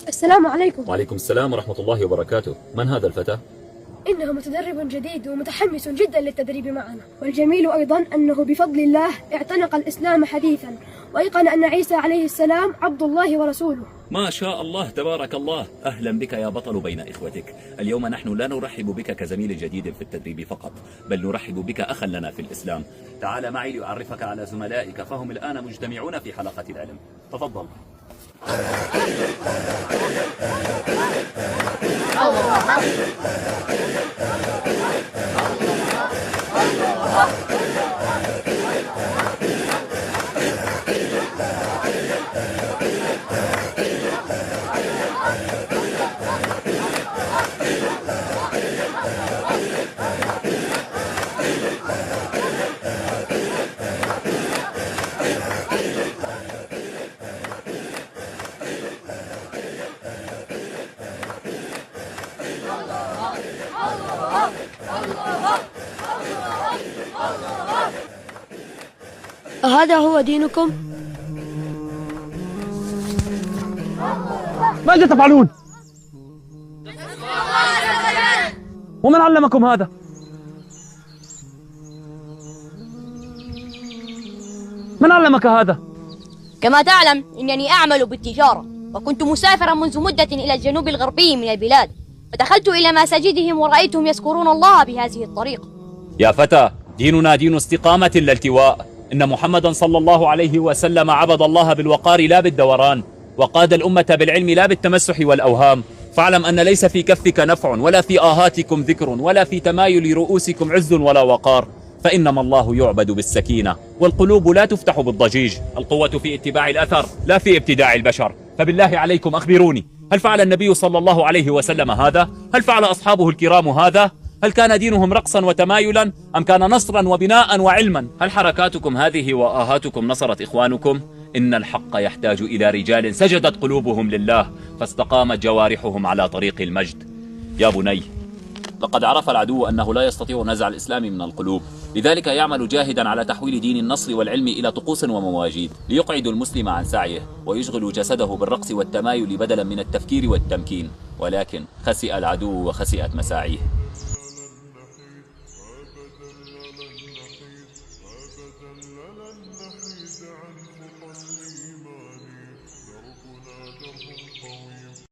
السلام عليكم. وعليكم السلام ورحمة الله وبركاته. من هذا الفتى؟ إنه متدرب جديد ومتحمس جدا للتدريب معنا، والجميل أيضا أنه بفضل الله اعتنق الإسلام حديثا، وأيقن أن عيسى عليه السلام عبد الله ورسوله. ما شاء الله تبارك الله. أهلا بك يا بطل بين إخوتك. اليوم نحن لا نرحب بك كزميل جديد في التدريب فقط، بل نرحب بك أخا لنا في الإسلام. تعال معي لأعرفك على زملائك، فهم الآن مجتمعون في حلقة العلم. تفضل. أهذا هو دينكم؟ ماذا تفعلون؟ ومن علمكم هذا؟ من علمك هذا؟ كما تعلم إنني أعمل بالتجارة، وكنت مسافرا منذ مدة إلى الجنوب الغربي من البلاد، فدخلت إلى مساجدهم ورأيتهم يذكرون الله بهذه الطريقة. يا فتى، ديننا دين استقامة لا التواء. إن محمدا صلى الله عليه وسلم عبد الله بالوقار لا بالدوران، وقاد الأمة بالعلم لا بالتمسح والأوهام. فاعلم أن ليس في كفك نفع، ولا في آهاتكم ذكر، ولا في تمايل رؤوسكم عز ولا وقار، فإنما الله يعبد بالسكينة، والقلوب لا تفتح بالضجيج. القوة في اتباع الأثر لا في ابتداع البشر. فبالله عليكم أخبروني، هل فعل النبي صلى الله عليه وسلم هذا؟ هل فعل أصحابه الكرام هذا؟ هل كان دينهم رقصا وتمايلا، أم كان نصرا وبناء وعلما؟ هل حركاتكم هذه وآهاتكم نصرت إخوانكم؟ إن الحق يحتاج إلى رجال سجدت قلوبهم لله، فاستقامت جوارحهم على طريق المجد. يا بني، لقد عرف العدو أنه لا يستطيع نزع الإسلام من القلوب، لذلك يعمل جاهدا على تحويل دين النصر والعلم إلى طقوس ومواجيد، ليقعدوا المسلم عن سعيه ويشغلوا جسده بالرقص والتمايل بدلا من التفكير والتمكين. ولكن خسئ العدو وخسئت مساعيه.